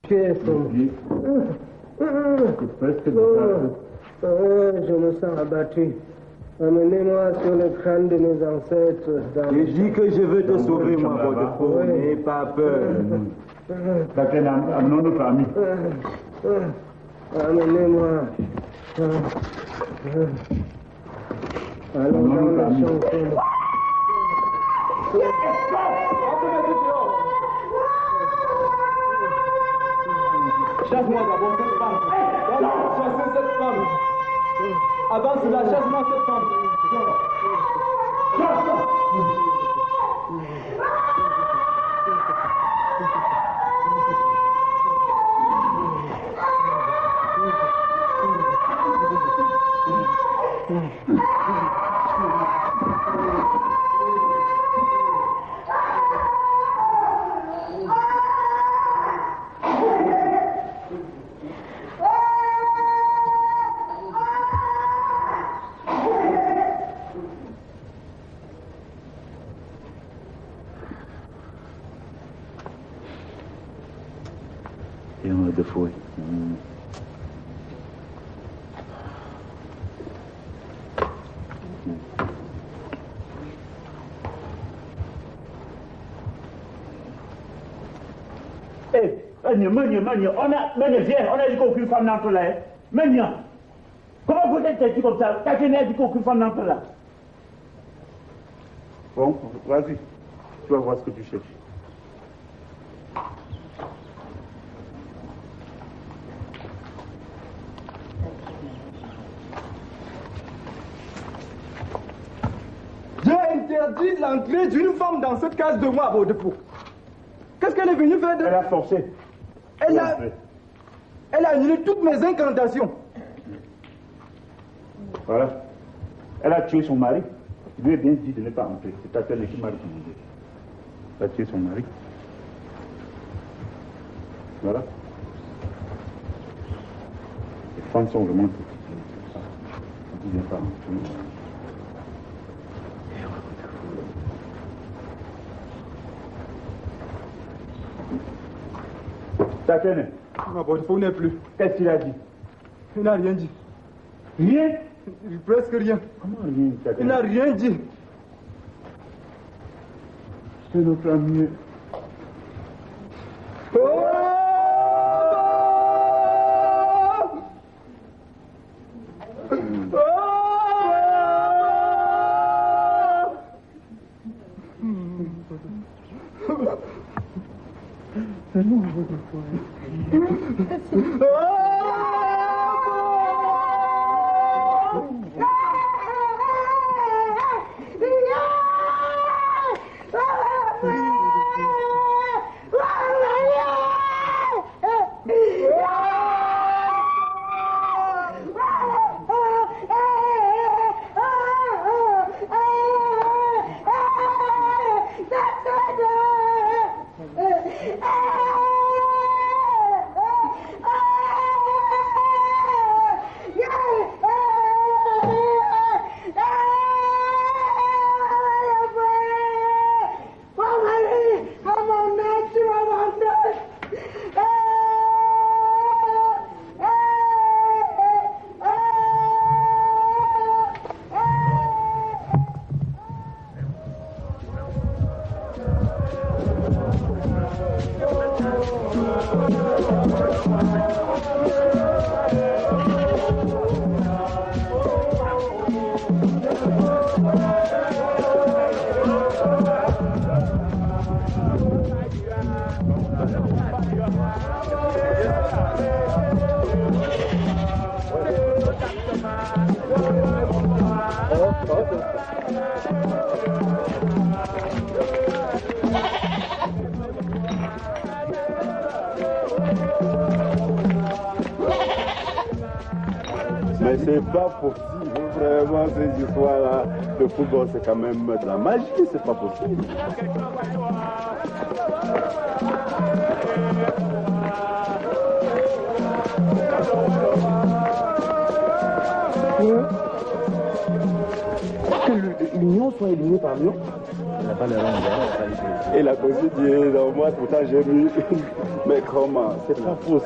C'est presque je me sens abattu. Amenez-moi sur le crâne de mes ancêtres. Je dis que je veux te sauver, ma Baudefaux. N'aie pas peur. Amenons notre ami. Amenez-moi. Allons dans la chanson. Chasse-moi d'abord cette femme. Chassez cette femme. Avant cela, chasse-moi cette femme. De fouille. Mania, on a dit qu'aucune femme n'entre là. Mania, comment vous êtes dit comme ça? T'as dit qu'aucune femme n'entre là. Bon, vas-y, tu vas voir ce que tu cherches. Interdit l'entrée d'une femme dans cette case de moi à Baudefaux. Qu'est-ce qu'elle est venue faire de... Elle a forcé. Elle a annulé toutes mes incantations. Voilà. Elle a tué son mari. Je lui ai bien dit de ne pas entrer. C'est à elle qui m'a recommandé. Elle a tué son mari. Voilà. Les femmes sont vraiment petites. On ne vient pas entrer. Tatene. Ma Baudefaux n'est plus. Qu'est-ce qu'il a dit? Il n'a rien dit. Rien? Presque rien. Comment rien, Tatene? Il n'a rien dit. C'est notre ami. Oh! Mais c'est pas possible, vraiment, ces histoires-là. Le football, c'est quand même de la magie, c'est pas possible. Que l'Union soit éliminée par Lyon. Et la cosine dit, non, moi, pourtant j'ai mis. Mais comment? C'est pas possible.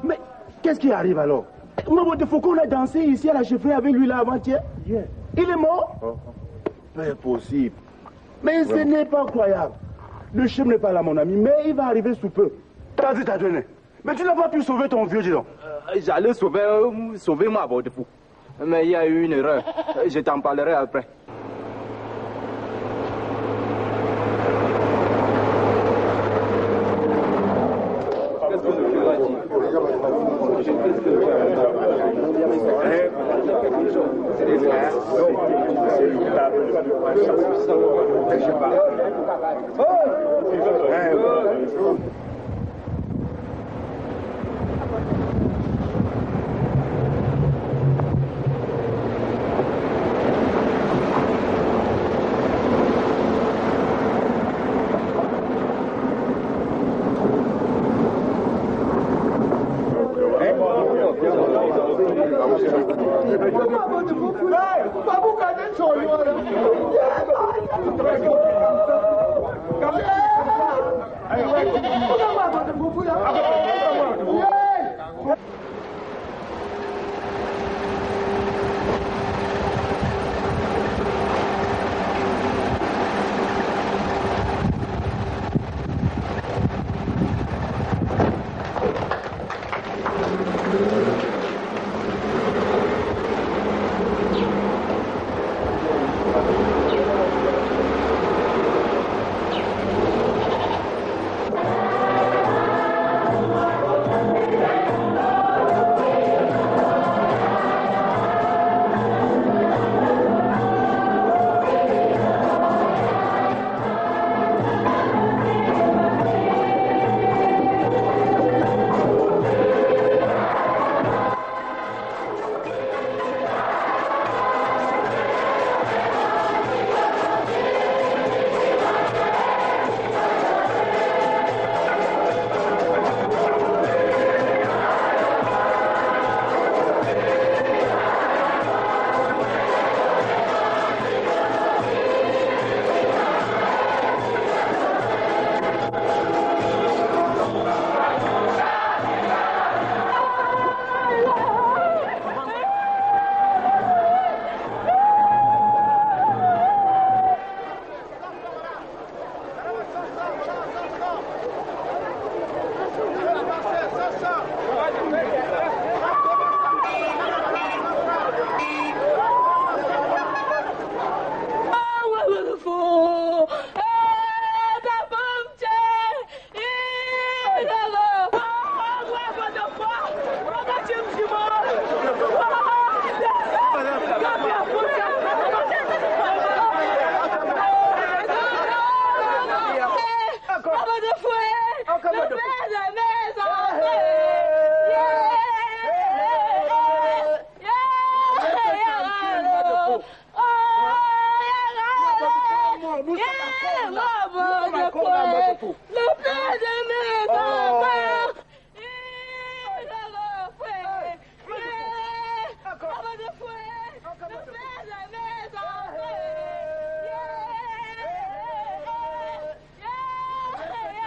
Mais qu'est-ce qui arrive alors? Maman de Foucault, on a dansé ici à la chefferie avec lui là avant-hier. Il est mort? Pas possible. Mais ce n'est pas croyable. Le chef n'est pas là, mon ami, mais il va arriver sous peu. T'as dit t'as donné. Mais tu n'as pas pu sauver ton vieux, dis donc. J'allais sauver moi, de fou. Mais il y a eu une erreur. Je t'en parlerai après.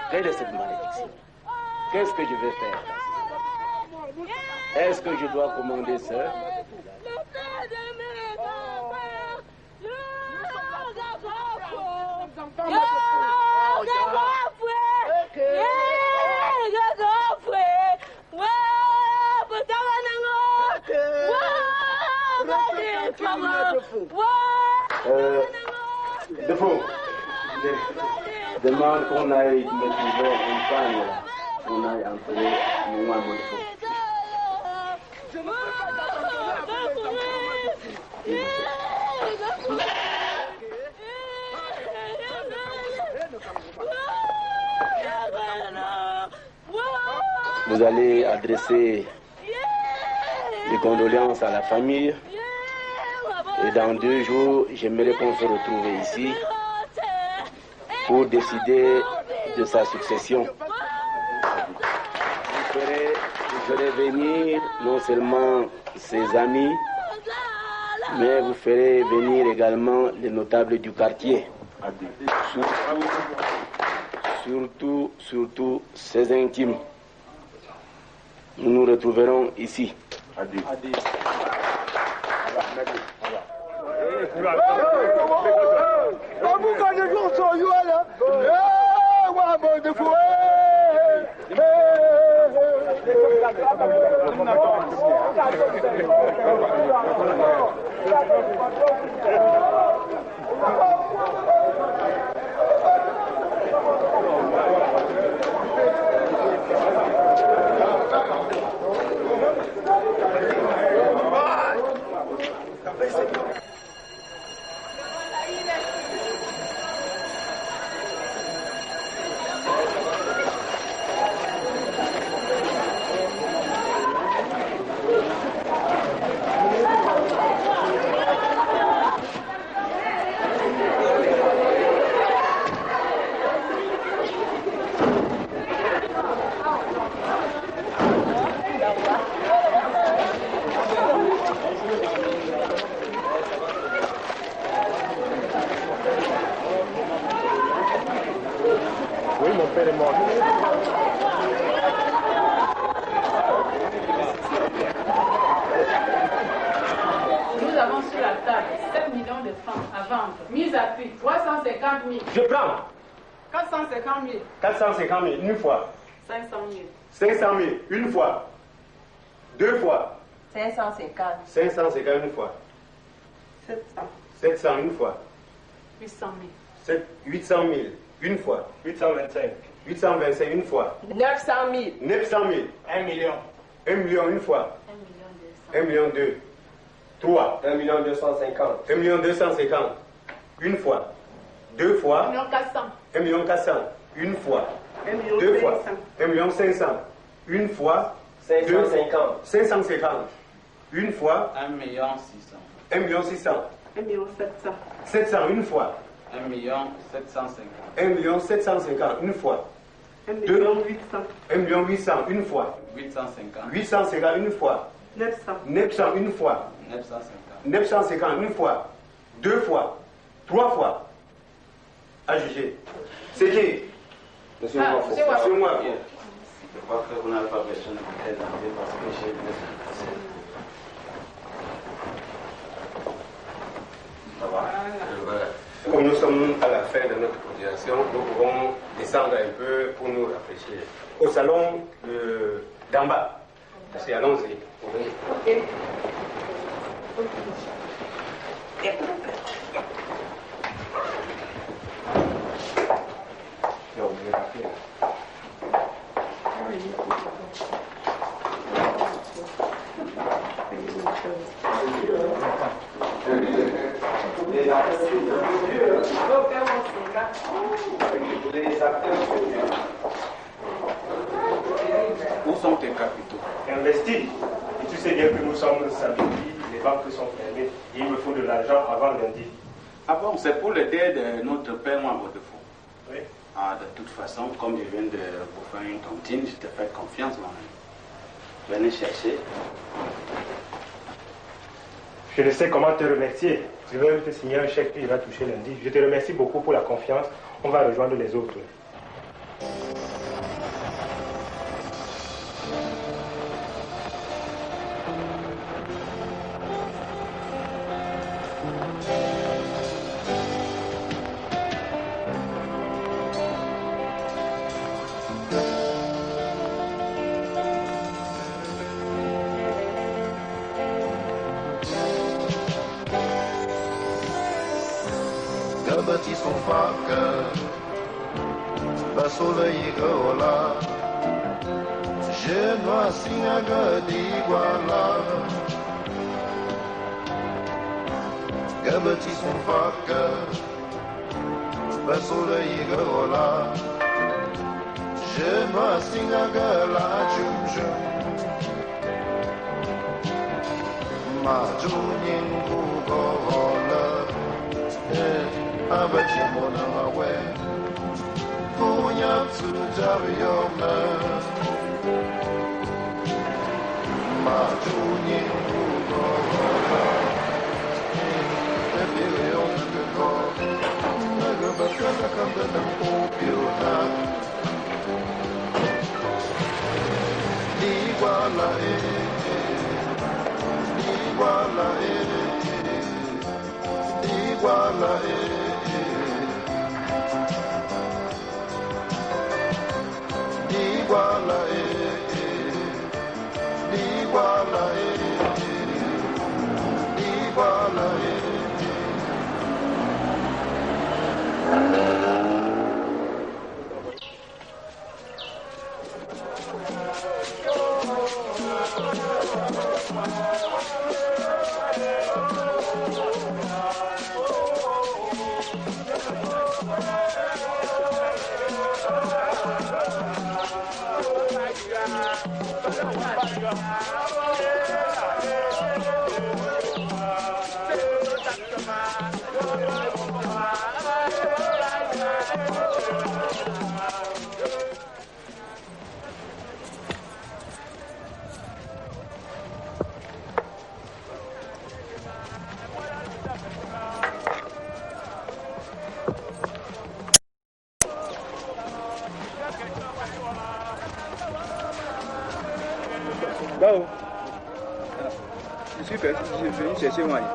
Quelle est cette malédiction? Qu'est-ce que je vais faire? Est-ce que je dois commander ça? Défaut. Demande qu'on aille me trouver une panne là. On aille entrer moi mon fou. vous allez adresser des condoléances à la famille. Et dans 2 jours, j'aimerais qu'on se retrouve ici pour décider de sa succession. Vous ferez venir non seulement ses amis, mais vous ferez venir également les notables du quartier. Surtout ses intimes. Nous nous retrouverons ici. Oui, mon père est mort. Nous avons sur la table 7 millions de francs à vendre. Mise à prix 350 000. Je prends 450 000. 450 000, une fois. 500 000. 500 000, une fois. 2 fois. 550. 550 une fois. 700. 700 une fois. 800 000. 800 000 une fois. 825. 825 une fois. 900 000. 900 000. 1 million. 1 million une fois. 1 million 200. 1 million 2. 3. 1 million 250. 1 million 250 une fois. 2 fois. 1 million 400. 1 million 400 une fois. 1 million 2 fois. 500. 1 million 500 une fois. 550. 550 une fois. 1 million 600. 1 million 600. 1 million 700. 700 une fois. 1 million 750. 1 million 750 une fois. 1 million 800. 1 million 800 une fois. 850. 850 une fois. 900. 900 une fois. 950. 950 une fois. 2 fois. 3 fois. À juger. C'est qui? Monsieur Ah, Wafo. monsieur Wafo. Monsieur moi. Je crois que vous n'avez pas besoin de me présenter parce que j'ai vu. Ça va? Voilà. Comme nous sommes à la fin de notre cotisation, nous pouvons descendre un peu pour nous rafraîchir. Au salon d'en bas. Merci, allons-y. Ok. Où sont tes capitaux? Investi. Et tu sais bien que nous sommes samedi, les banques sont fermées. Il me faut de l'argent avant lundi. Ah bon, c'est pour l'aider de notre paiement à vos défauts. Oui. Ah, de toute façon, comme je viens de vous faire une tontine, je te fais confiance moi-même. Venez chercher. Je ne sais comment te remercier. Je vais te signer un chèque que tu vas toucher lundi. Je te remercie beaucoup pour la confiance. On va rejoindre les autres. Gabati son facă, basolă igăola, Genoa sinagă diguala. Gabati son facă, basolă igăola, Je m'assingaga la jumjum. Ma junin kugola. Abaji mona mawe. Punya tsujarioma. Ma junin kugola. Ebirion kugo. Nagabakana kambana upiona. Iguala iguala iguala iguala iguala iguala Bao, je suis venu chercher Wani.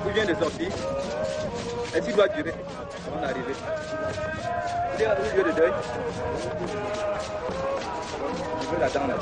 Il vient de sortir. Est-ce qu'il doit durer avant d'arriver? Il est au lieu de deuil. Je veux l'attendre.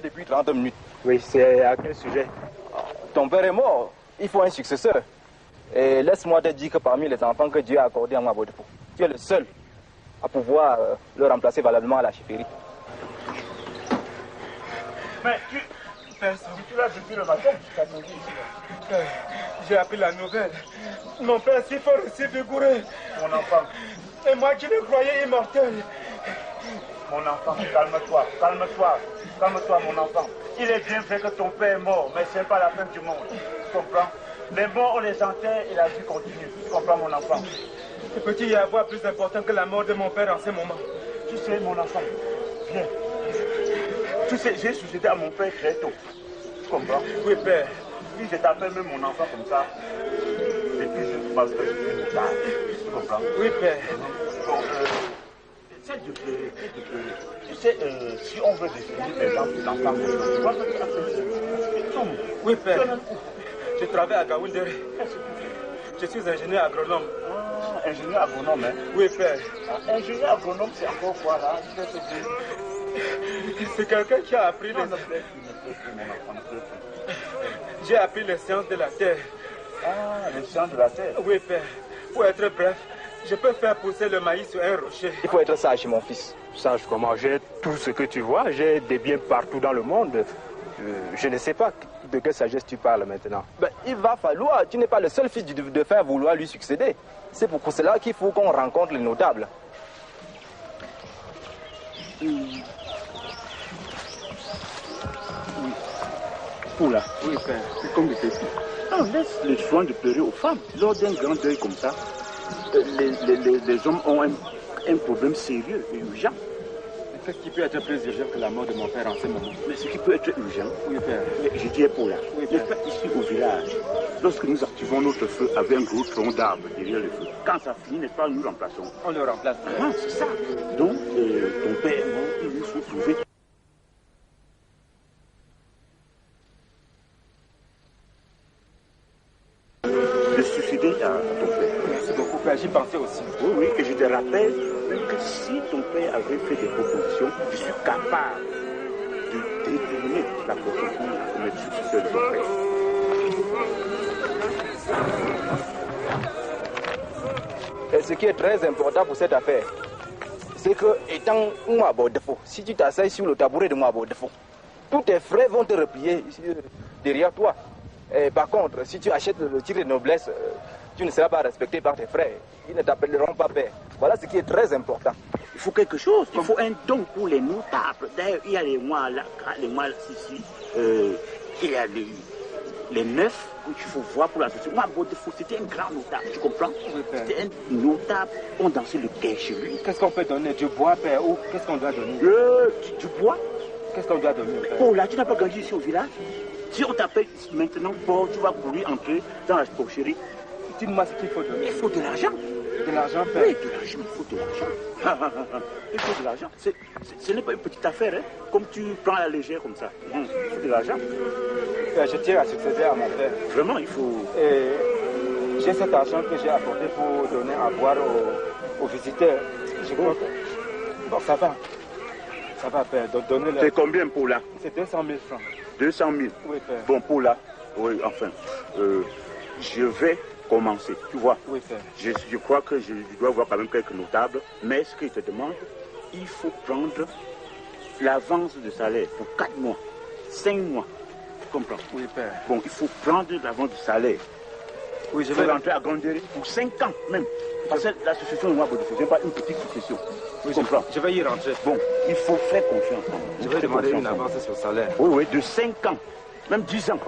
Depuis 30 minutes. Oui, c'est à quel sujet? Ton père est mort, il faut un successeur. Et laisse-moi te dire que parmi les enfants que Dieu a accordés à Mabodefo, tu es le seul à pouvoir le remplacer valablement à la chefferie. Mais tu l'as depuis le matin, j'ai appris la nouvelle. Mon père si fort et si vigoureux. Mon enfant. Et moi qui le croyais immortel. Mon enfant, calme-toi, calme-toi, calme-toi mon enfant. Il est bien vrai que ton père est mort, mais ce n'est pas la fin du monde. Tu comprends? Les morts, on les enterre et la vie continue. Tu comprends mon enfant? Peut-il y avoir plus important que la mort de mon père en ce moment? Tu sais mon enfant, viens. Tu sais, j'ai succédé à mon père très tôt. Tu comprends? Oui père. Si je t'appelle même mon enfant comme ça, c'est toujours parce que je suis mon père. Tu comprends? Oui père. Donc, c'est de pleurer, c'est de pleurer. Tu sais, si on veut définir par exemple l'enfant, tu vois que tu as fait. Oui père. Je travaille à Gaoundéré. Je suis ingénieur agronome. Ah, ingénieur agronome, hein? Oui père. Ah, ingénieur agronome, c'est encore quoi là? C'est quelqu'un qui a appris les... J'ai appris les sciences de la terre. Ah, les sciences de la terre? Oui père. Pour être bref, je peux faire pousser le maïs sur un rocher. Il faut être sage, mon fils. Sage comment? J'ai tout ce que tu vois, j'ai des biens partout dans le monde. Je ne sais pas de quelle sagesse tu parles maintenant. Ben, il va falloir, tu n'es pas le seul fils du défunt à vouloir lui succéder. C'est pour cela qu'il faut qu'on rencontre les notables. Oui. Poula. Oui, père. C'est comme il fait ici. Non, laisse les soins de pleurer aux femmes. Lors d'un grand deuil comme ça, les hommes ont un problème sérieux et urgent. Qu'est-ce qui peut être plus urgent que la mort de mon père en ce moment? Mais ce qui peut être urgent, oui, père. Je dis Paula, oui, n'est pas ici au village. Lorsque nous activons notre feu avec un gros tronc d'arbre derrière le feu, quand ça finit, n'est-ce pas, nous remplaçons. On le remplace. Ah, c'est ça. Donc, ton père est mort, il nous faut trouver. De suicider à ton père. Merci beaucoup, père. J'y pensais aussi. Oui, oui, et je te rappelle que si ton père avait fait des propositions, je suis capable de détourner la proposition pour être successeur de ton père. Et ce qui est très important pour cette affaire, c'est que, étant Mouabo Defo, si tu t'asseyes sur le tabouret de Mouabo Defo, tous tes frères vont te replier derrière toi. Et par contre, si tu achètes le titre de noblesse, tu ne seras pas respecté par tes frères. Ils ne t'appelleront pas père. Voilà ce qui est très important. Il faut quelque chose. Il faut un don pour les notables. D'ailleurs, il y a les mois là, ici. Il y a les neufs qu'il faut voir pour la société. Moi, c'était un grand notable, tu comprends? C'était un notable. On dansait le quai chez lui. Qu'est-ce qu'on peut donner? Du bois, père, ou qu'est-ce qu'on doit donner? Du bois? Qu'est-ce qu'on doit donner, père? Oh là, tu n'as pas grandi ici au village? Si on t'appelle maintenant Paul, tu vas courir entrer dans la porcherie. Dis-moi ce qu'il faut donner. Il faut de l'argent. De l'argent, père? Oui, de l'argent, il faut de l'argent. Il faut de l'argent. Ce n'est pas une petite affaire, hein, comme tu prends à la légère comme ça. Il faut de l'argent. Je tiens à succéder à mon père. Vraiment, il faut... Et j'ai cet argent que j'ai apporté pour donner à boire aux visiteurs. Je crois que... Bon, ça va. Ça va, père. Donnez-le. C'est combien pour là? C'est 200 000 francs. 200 000? Oui, père. Bon, pour là, oui, enfin, je vais commencer, tu vois. Oui, père. Je crois que je dois voir quand même quelques notables, mais ce qu'il te demande, il faut prendre l'avance de salaire pour 4 mois, 5 mois, tu comprends? Oui, père. Bon, il faut prendre l'avance du salaire. Oui, je vais vais rentrer à Gondéry pour 5 ans même. Parce que la succession de moi, ce n'est pas une petite succession. Oui, tu comprends? Je vais y rentrer. Bon, il faut faire confiance. Je vais demander une avance sur le salaire. Oui, oui, de 5 ans, même 10 ans.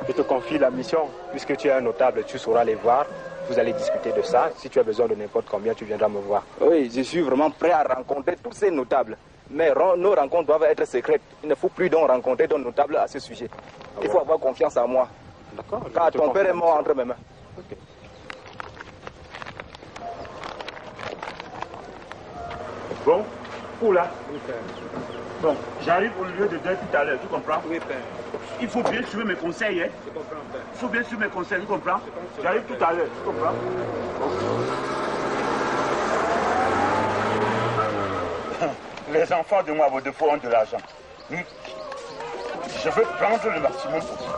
Je te confie la mission, puisque tu es un notable, tu sauras les voir. Vous allez discuter de ça. Si tu as besoin de n'importe combien, tu viendras me voir. Oui, je suis vraiment prêt à rencontrer tous ces notables. Mais nos rencontres doivent être secrètes. Il ne faut plus donc rencontrer d'autres notables à ce sujet. Il faut avoir confiance en moi. D'accord. Car ton père est mort entre mes mains. Okay. Bon, Poula. Oui, père. Bon, j'arrive au lieu de deuil tout à l'heure, tu comprends? Oui, père. Il faut bien suivre mes conseils, hein? Je comprends, père. Il faut bien suivre mes conseils, tu comprends? J'arrive tout à l'heure, tu comprends? Les enfants de moi, vos deux fois, ont de l'argent. Je veux prendre le maximum possible.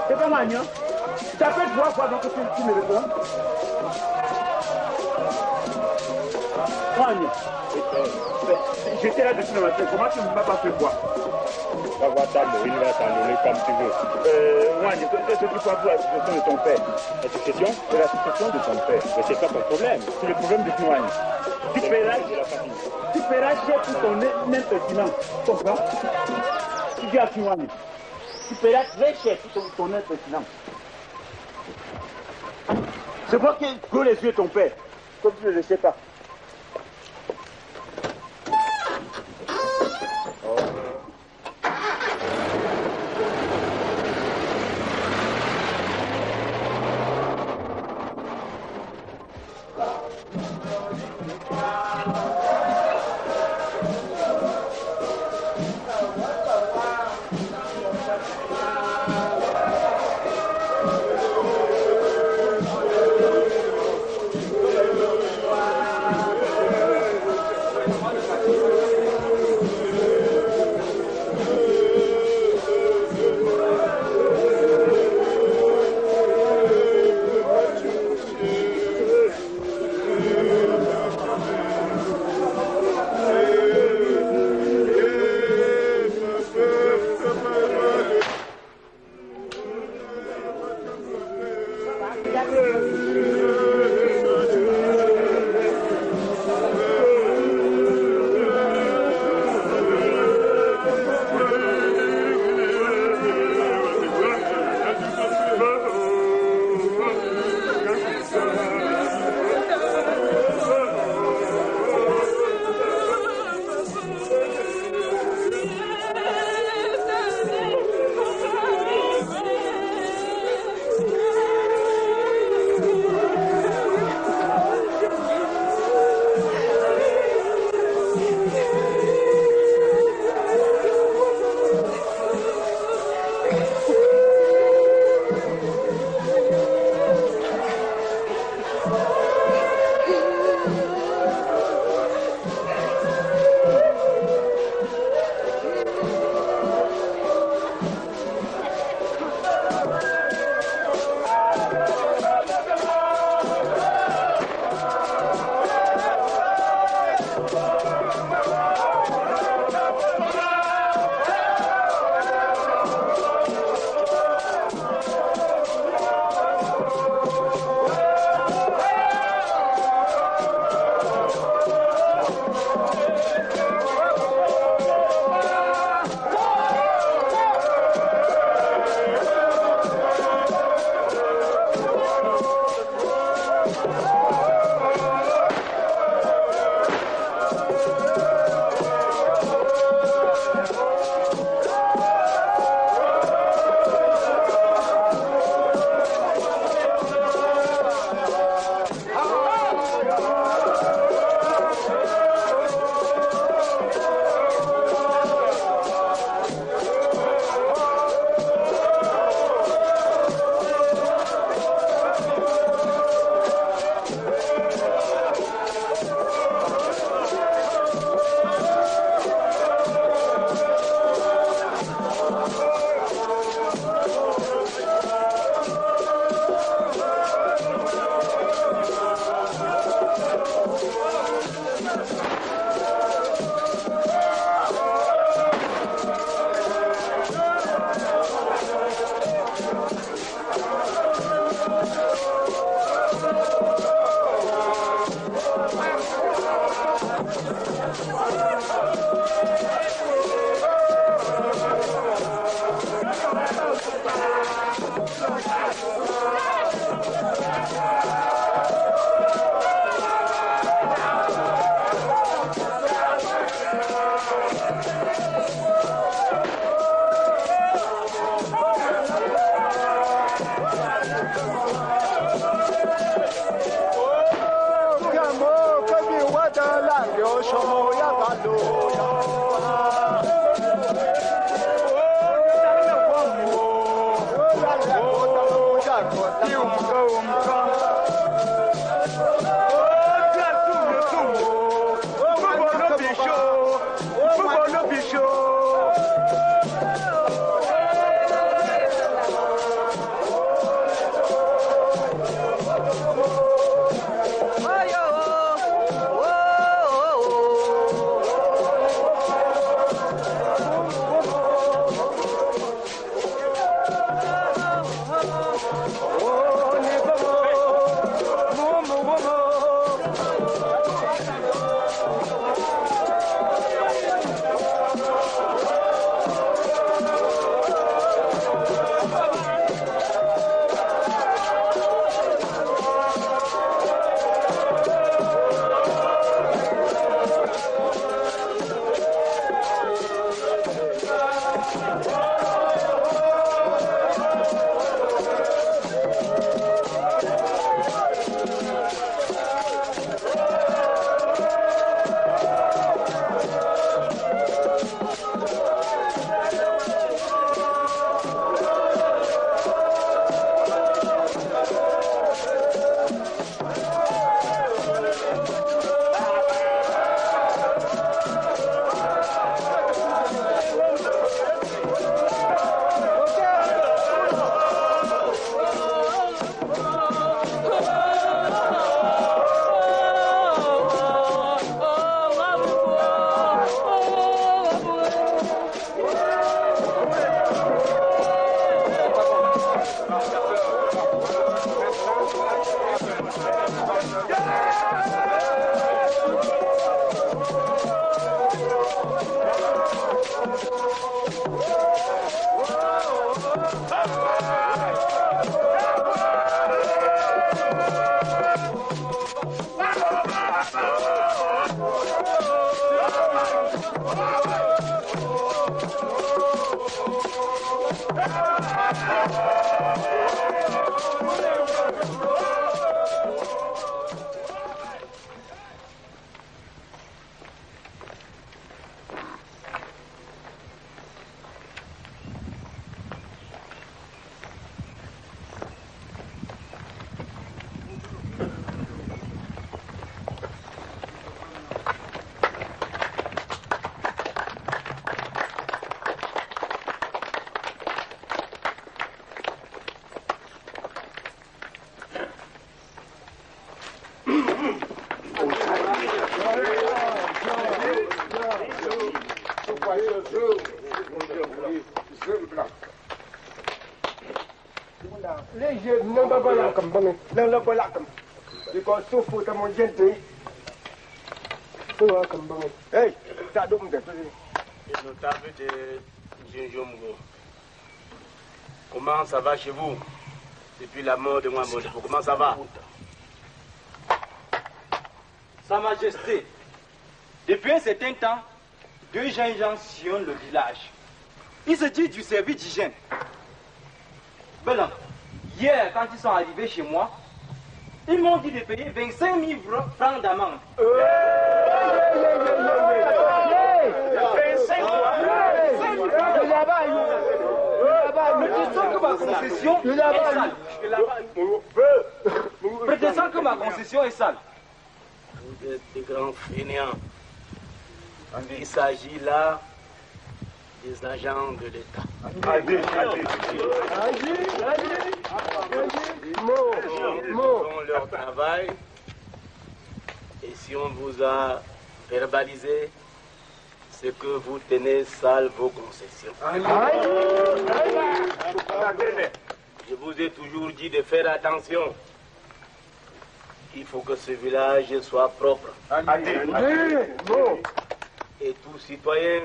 C'est pas Magnon. Tu t'appelles 3 fois donc tu me réponds. Magnon. J'étais là depuis le matin. Comment tu ne m'as pas fait quoi? Va voir ta mère, il va t'annoncer comme tu veux. Magnon, qu'est-ce que tu crois pour la succession de ton père? La succession? C'est la succession de ton père. Mais c'est pas ton problème. C'est le problème de ton Magnon. Tu paieras cher pour ton impertinence. Tu comprends? Tu dis à Kiwani. Tu paieras très cher pour ton impertinence. C'est moi qui clôt les yeux de ton père, comme tu ne le sais pas. Hey, ça donne des Les notables de Djinjomgo. Comment ça va chez vous depuis la mort de Mwambo? Comment ça va? Sa Majesté, depuis un certain temps, deux gens sillonnent le village. Ils se disent du service d'hygiène. Blanc, hier, quand ils sont arrivés chez moi, ils m'ont dit de payer 25 000 francs d'amende. Prétextant que ma concession est sale. Prétextant que ma concession est sale. Vous êtes des grands fainéants. Il s'agit là des agents de l'État. Ils font leur travail. Et si on vous a verbaliser ce que vous tenez sale vos concessions. Je vous ai toujours dit de faire attention. Il faut que ce village soit propre. Et tout citoyen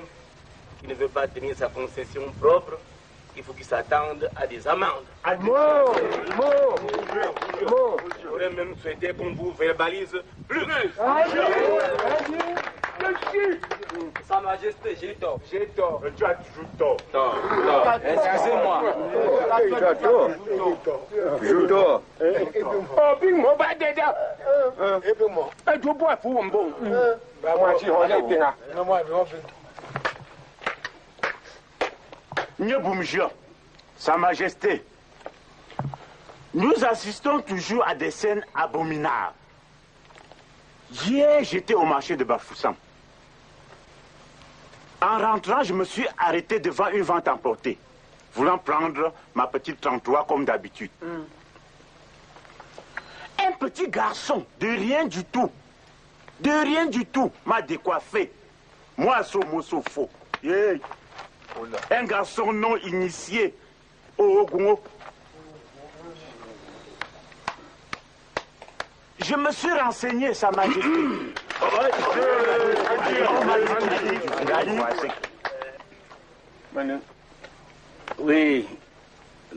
qui ne veut pas tenir sa concession propre, il faut qu'il s'attende à des amendes. J'aurais même souhaité qu'on vous verbalise plus. Sa Majesté, j'ai tort. J'ai tort. Tu as toujours tort. Excusez-moi. Tu as tort. Joue tort. Oh, puis moi, bah, déjà. Et puis moi. Et tu bois pour un bon. Bah, moi, je suis bien. Non, moi, je vais. Nyeboumjia, Sa Majesté, nous assistons toujours à des scènes abominables. Hier, j'étais au marché de Bafoussam. En rentrant, je me suis arrêté devant une vente emportée, voulant prendre ma petite 33 comme d'habitude. Un petit garçon, de rien du tout, m'a décoiffé. Moi, somo faux. Yeah. Un garçon non initié au Ogungo. Je me suis renseigné, Sa Majesté. Oui,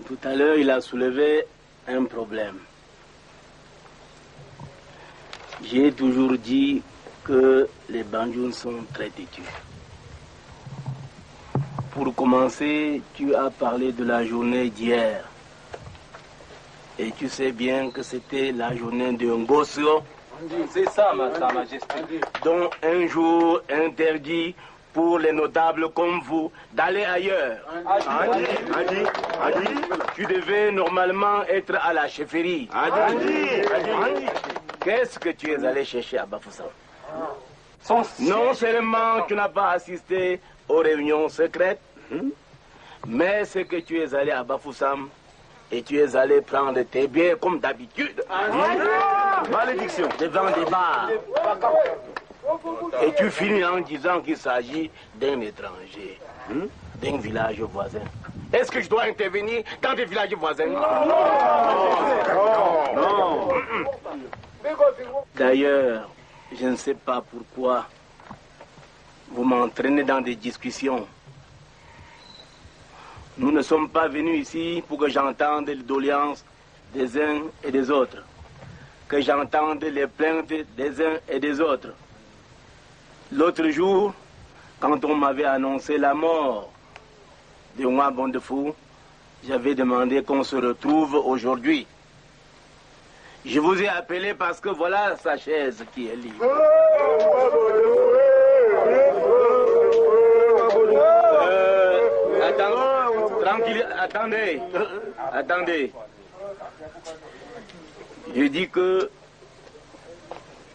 tout à l'heure, il a soulevé un problème. J'ai toujours dit que les Bandjounes sont très têtus. Pour commencer, tu as parlé de la journée d'hier. Et tu sais bien que c'était la journée de Ngosso. C'est ça, Sa Majesté. Dont un jour interdit pour les notables comme vous d'aller ailleurs. Adi, tu devais normalement être à la chefferie. Adi. Qu'est-ce que tu es allé chercher à Bafoussam? Non seulement tu n'as pas assisté aux réunions secrètes, mais c'est que tu es allé à Bafoussam et tu es allé prendre tes biens comme d'habitude. Malédiction. Devant des bars. Et tu finis en disant qu'il s'agit d'un étranger, d'un village voisin. Est-ce que je dois intervenir dans des villages voisins? Non. D'ailleurs, je ne sais pas pourquoi vous m'entraînez dans des discussions. Nous ne sommes pas venus ici pour que j'entende les doléances des uns et des autres, que j'entende les plaintes des uns et des autres. L'autre jour, quand on m'avait annoncé la mort de Mwa Bondefou, j'avais demandé qu'on se retrouve aujourd'hui. Je vous ai appelé parce que voilà sa chaise qui est libre. Attendez. Je dis que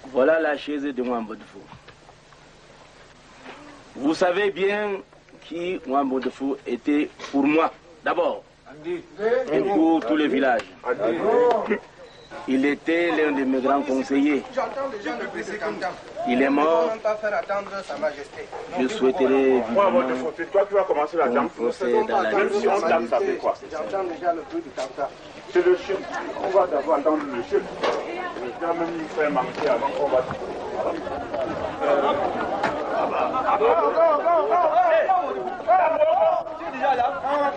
voilà la chaise de Mwa Bondefou. Vous savez bien qui Mwa Bondefou était pour moi, d'abord, et pour tous les villages. Il était l'un de mes grands conseillers. J'entends déjà le président. Il est mort. Ne pas faire attendre Sa Majesté. Je souhaiterais vivement c'est toi qui vas commencer la danse. procéder dans la Si on danse, ça fait quoi? J'entends déjà le bruit du tam-tam. C'est le chef. On va d'abord attendre le chef. Il va même nous faire manquer avant qu'on va...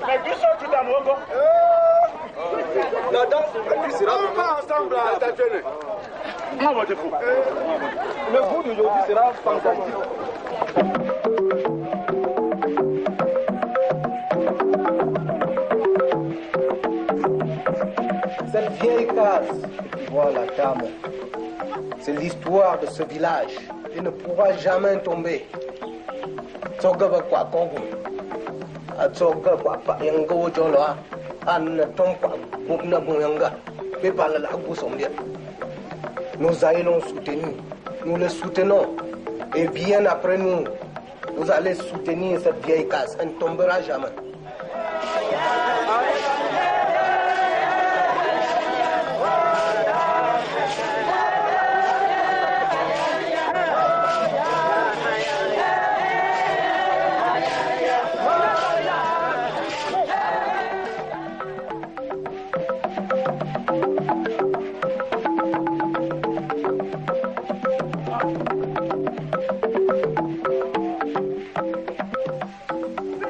Mais qui sont tout à Mogo? La danse sera ensemble à stationner. Le goût d'aujourd'hui sera fantastique. Cette vieille case que tu vois là, Tamo, c'est l'histoire de ce village. Il ne pourra jamais tomber. Tsogaba kwa kongo. Atsoga kwa pa yanga wojolo an tompa bubna buyanga. Bebala la gusombia. Nous allons soutenir. Nous le soutenons. Et bien après nous, vous allez soutenir cette vieille case. Elle ne tombera jamais.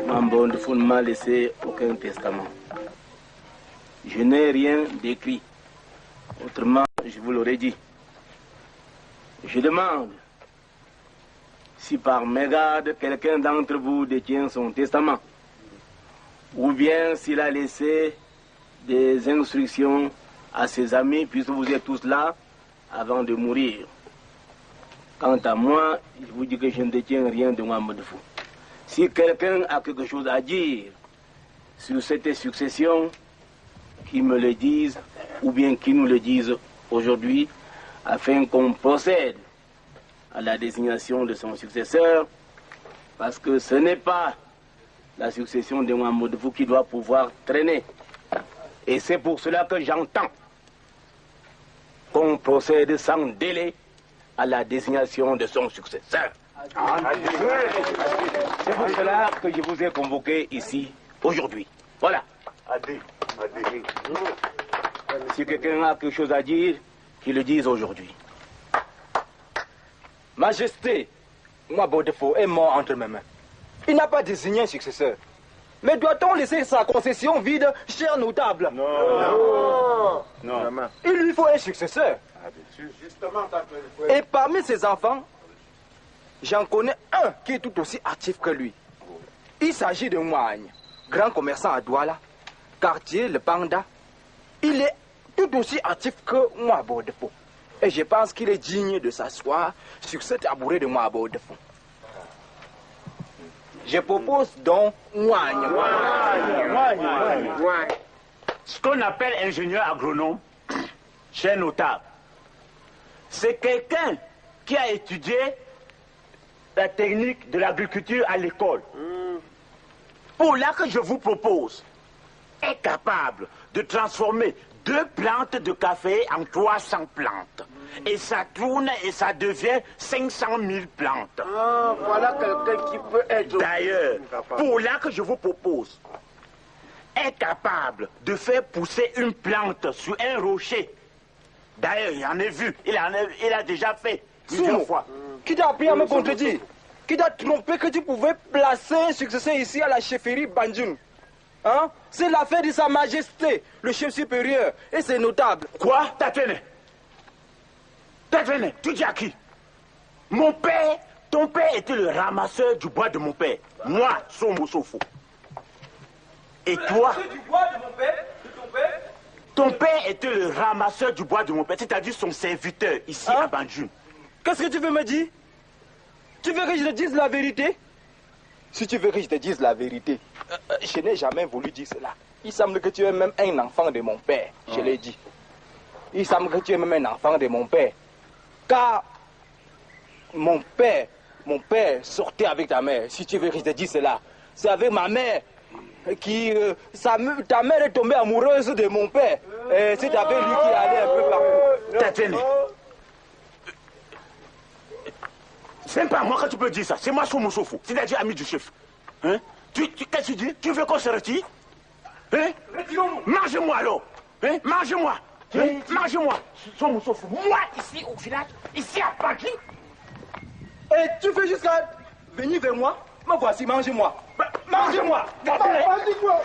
Mambo Ndefo ne m'a laissé aucun testament. Je n'ai rien d'écrit. Autrement, je vous l'aurais dit. Je demande si par mégarde quelqu'un d'entre vous détient son testament, ou bien s'il a laissé des instructions à ses amis, puisque vous êtes tous là, avant de mourir. Quant à moi, je vous dis que je ne détiens rien de Mambo Ndefo. Si quelqu'un a quelque chose à dire sur cette succession, qu'il me le dise, ou bien qu'il nous le dise aujourd'hui, afin qu'on procède à la désignation de son successeur, parce que ce n'est pas la succession de Mambo Ndefo qui doit pouvoir traîner. Et c'est pour cela que j'entends qu'on procède sans délai à la désignation de son successeur. C'est pour cela que je vous ai convoqué ici aujourd'hui. Voilà. Si quelqu'un a quelque chose à dire, qu'il le dise aujourd'hui. Majesté, Mambo Ndefo est mort entre mes mains. Il n'a pas désigné un successeur. Mais doit-on laisser sa concession vide, cher notable? Non. Il lui faut un successeur. Et parmi ses enfants, j'en connais un qui est tout aussi actif que lui. Il s'agit de Mouagne, grand commerçant à Douala, quartier Le Panda. Il est tout aussi actif que Mambo Ndefo. Et je pense qu'il est digne de s'asseoir sur cet tabouret de Mambo Ndefo. Je propose donc Mouagne. Ce qu'on appelle ingénieur agronome, cher notable, c'est quelqu'un qui a étudié la technique de l'agriculture à l'école. Pour là que je vous propose, est capable de transformer 2 plantes de café en 300 plantes. Et ça tourne et ça devient 500 000 plantes. Voilà quelqu'un qui peut être... D'ailleurs, pour là que je vous propose, est capable de faire pousser une plante sur un rocher. D'ailleurs, il en a vu, il a déjà fait plusieurs fois. Qui t'a appris à me contredire? Qui t'a trompé que tu pouvais placer un successeur ici à la chefferie Banjun? Hein? C'est l'affaire de Sa Majesté, le chef supérieur, et c'est notable. Quoi? Tatene, tu dis à qui? Mon père, ton père était le ramasseur du bois de mon père. Moi, Somo Sofo. Et toi? Du bois de mon père, de ton père? Ton père était le ramasseur du bois de mon père, c'est-à-dire son serviteur ici à Banjun. Qu'est-ce que tu veux me dire? Tu veux que je te dise la vérité? Si tu veux que je te dise la vérité, je n'ai jamais voulu dire cela. Il semble que tu es même un enfant de mon père, je l'ai dit. Il semble que tu es même un enfant de mon père. Car mon père sortait avec ta mère, si tu veux que je te dise cela. C'est avec ma mère qui... ta mère est tombée amoureuse de mon père. C'est avec lui qui allait un peu partout. Tatene. C'est pas moi que tu peux dire ça, c'est moi Somo Sofo, c'est-à-dire ami du chef. Hein? Qu'est-ce que tu dis? Tu veux qu'on se retire? Hein? Mange-moi alors! Hein? Mange-moi! Hein? Mange-moi! Somo Sofo, moi ici au village, ici à Paris. Et tu veux jusqu'à venir vers moi? Me voici, mange-moi! Mange-moi! Mange-moi!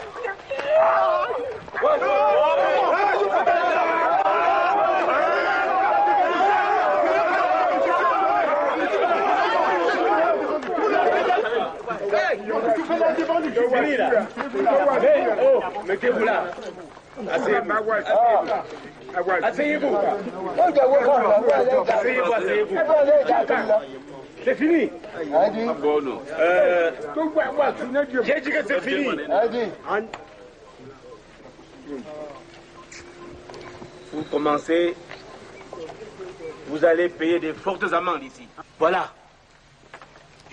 Mettez-vous là. Asseyez-vous. Asseyez-vous. C'est fini. J'ai dit que c'est fini. Vous commencez, vous allez payer des fortes amendes ici. Voilà.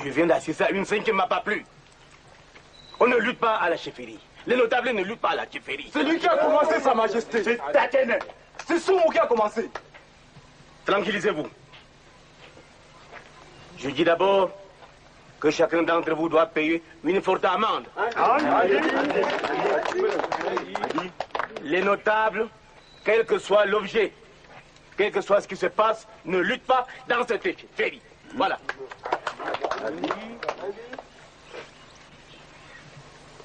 Je viens d'assister à une scène qui ne m'a pas plu. On ne lutte pas à la chefferie. Les notables ne luttent pas à la chefferie. C'est lui qui a commencé, Sa Majesté. C'est Tatene. C'est Somo qui a commencé. Tranquillisez-vous. Je dis d'abord que chacun d'entre vous doit payer une forte amende. Les notables, quel que soit l'objet, quel que soit ce qui se passe, ne lutte pas dans cette féerie. Voilà.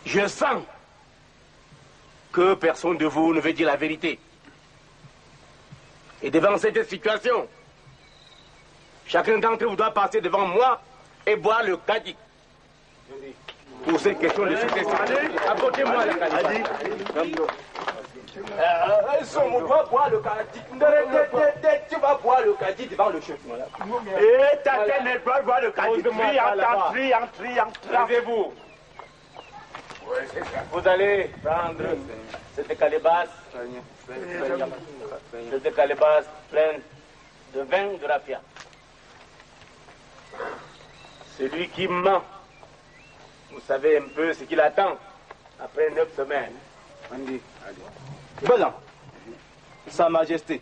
Je sens que personne de vous ne veut dire la vérité. Et devant cette situation, chacun d'entre vous doit passer devant moi et boire le kadi. Pour cette question de succession. Apportez-moi le kadi. On doit boire le kadi. Tu vas boire le kadi devant le chef. Et ta tête ne doit boire le kadi. Levez-vous. Vous allez prendre cette calebasse pleine de vin de raffia. Celui qui ment, vous savez un peu ce qu'il attend après 9 semaines. Voilà, Sa Majesté,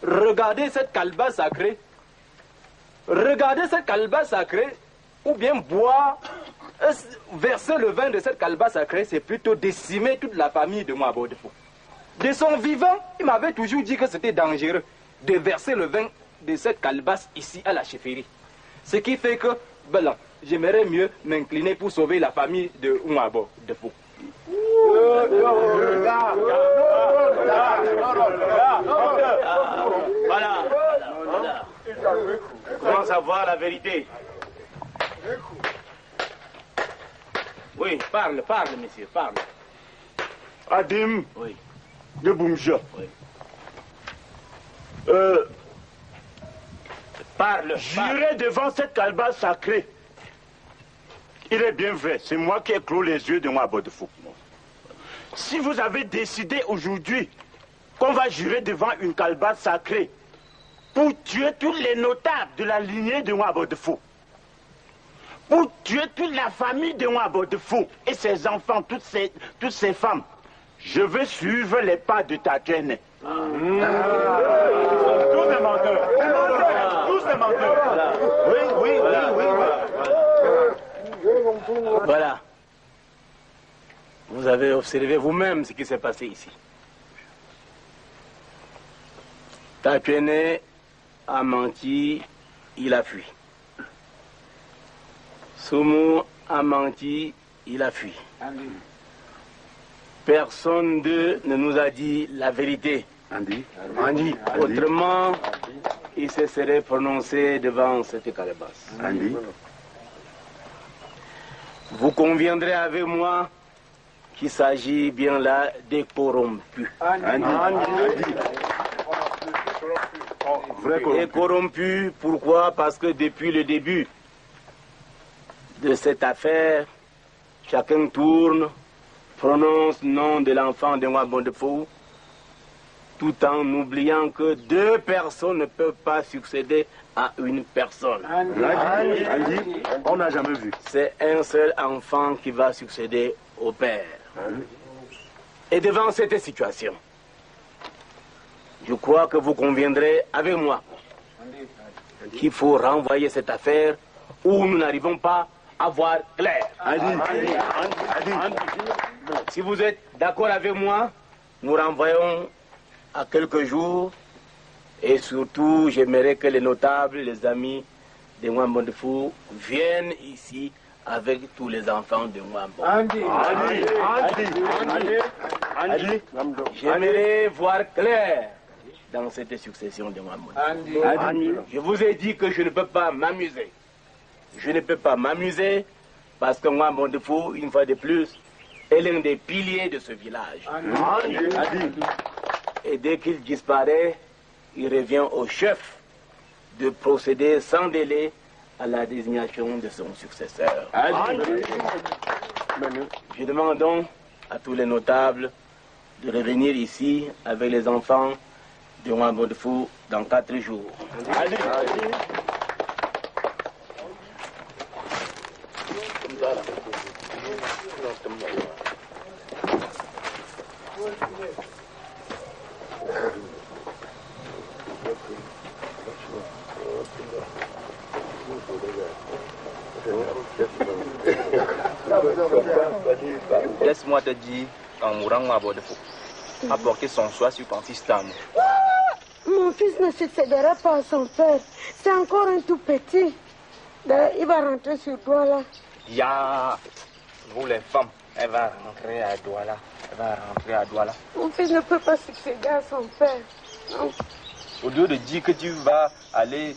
regardez cette calebasse sacrée. Regardez cette calebasse sacrée, ou bien boire, verser le vin de cette calebasse sacrée, c'est plutôt décimer toute la famille de Nwabo Defo. De son vivant, il m'avait toujours dit que c'était dangereux de verser le vin de cette calebasse ici à la chefferie. Ce qui fait que, ben j'aimerais mieux m'incliner pour sauver la famille de Nwabo Defo. Voilà. Je commence à voir la vérité. Oui, parle, monsieur, parle. Adim, oui. De Boumja. Oui. Parle. Jurez devant cette calebasse sacrée. Il est bien vrai, c'est moi qui ai clos les yeux de Nwabo Defo. Si vous avez décidé aujourd'hui qu'on va jurer devant une calebasse sacrée pour tuer tous les notables de la lignée de Nwabo Defo, pour tuer toute la famille de Nwabo Defo et ses enfants, toutes ces femmes, je veux suivre les pas de ta Tatouene. Tous des menteurs. Tous des menteurs. Oui. Voilà. Vous avez observé vous-même ce qui s'est passé ici. Tatouene a menti, il a fui. Soumou a menti, il a fui. Personne d'eux ne nous a dit la vérité. Andy. Autrement, il se serait prononcé devant cette calebasse. Vous conviendrez avec moi qu'il s'agit bien là des corrompus. Et corrompus, pourquoi? Parce que depuis le début de cette affaire, chacun tourne, prononce le nom de l'enfant de Nwabo Defo, tout en oubliant que 2 personnes ne peuvent pas succéder à une personne. On n'a jamais vu. C'est un seul enfant qui va succéder au père. Et devant cette situation, je crois que vous conviendrez avec moi qu'il faut renvoyer cette affaire où nous n'arrivons pas à voir clair. Si vous êtes d'accord avec moi, nous renvoyons à quelques jours et surtout j'aimerais que les notables, les amis de Nwabo Defo viennent ici avec tous les enfants de Nwabo. J'aimerais voir clair dans cette succession de Nwabo. Je vous ai dit que je ne peux pas m'amuser. Je ne peux pas m'amuser parce que Nwabo Defo, une fois de plus, est l'un des piliers de ce village. Et dès qu'il disparaît, il revient au chef de procéder sans délai à la désignation de son successeur. Je demande donc à tous les notables de revenir ici avec les enfants de Nwabo Defo dans 4 jours. Laisse-moi te dire, en mourant Nwabo Defo a porté son choix sur ton fils Tamu. fils ne succédera pas à son père. C'est encore un tout petit. D'ailleurs, il va rentrer sur Douala. Ya, vous les femmes, elle va rentrer à Douala. Elle va rentrer à Douala. Mon fils ne peut pas succéder à son père. Non. Au lieu de dire que tu vas aller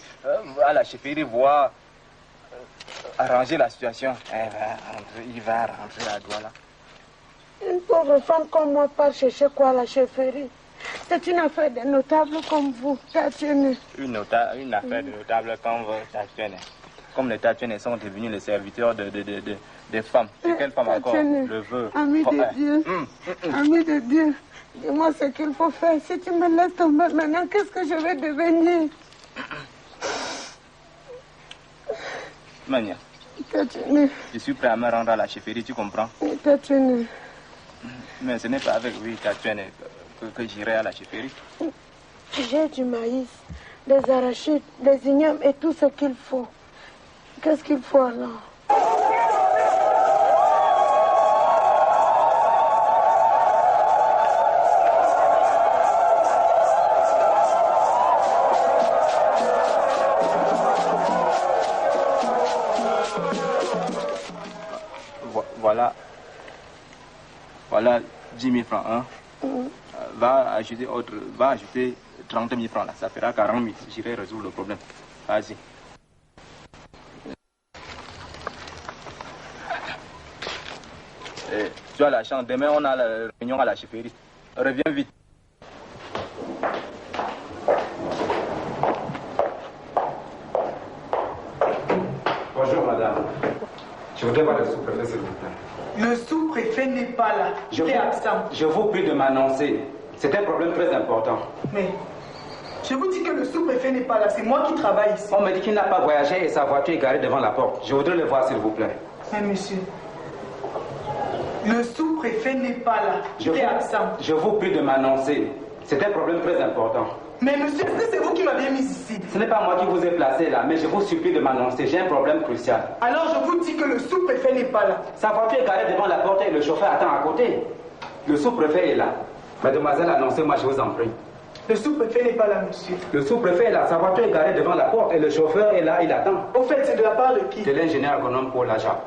à la chefferie voir arranger la situation, il va rentrer à Douala. Une pauvre femme comme moi part chercher quoi à la chefferie? C'est une affaire de notable comme vous, Tatiane. Une affaire de notable comme vous, Tatiane. Comme les Tatianes sont devenus les serviteurs des femmes. C'est quelle femme encore le veut? Ami de Dieu, ami de Dieu, dis-moi ce qu'il faut faire. Si tu me laisses tomber maintenant, qu'est-ce que je vais devenir? Mania, Tatiane. Je suis prêt à me rendre à la chefferie, tu comprends? Tatiane. Mais ce n'est pas avec lui, Tatiane, que j'irai à la chefferie. J'ai du maïs, des arachides, des ignames et tout ce qu'il faut. Qu'est-ce qu'il faut alors? Voilà 10 000 francs. Hein? Va ajouter 30 000 francs là. Ça fera 40 000. J'irai résoudre le problème. Vas-y. Tu as la chance. Demain, on a la réunion à la chefferie. Reviens vite. Bonjour, madame. Je voudrais voir le sous-préfet, s'il vous plaît. Le sous-préfet n'est pas là. Il est absent. Je vous prie de m'annoncer. C'est un problème très important. Mais je vous dis que le sous-préfet n'est pas là. C'est moi qui travaille ici. On me dit qu'il n'a pas voyagé et sa voiture est garée devant la porte. Je voudrais le voir, s'il vous plaît. Mais monsieur, le sous-préfet n'est pas là. Il est absent. Je vous prie de m'annoncer. C'est un problème très important. Mais monsieur, est-ce que c'est vous qui m'avez mis ici? Ce n'est pas moi qui vous ai placé là, mais je vous supplie de m'annoncer. J'ai un problème crucial. Alors je vous dis que le sous-préfet n'est pas là. Sa voiture est garée devant la porte et le chauffeur attend à côté. Le sous-préfet est là. Mademoiselle, annoncez-moi, je vous en prie. Le sous-préfet n'est pas là, monsieur. Le sous-préfet est là, sa voiture est garée devant la porte et le chauffeur est là, il attend. Au fait, c'est de la part de qui? De l'ingénieur agronome Paul Aja.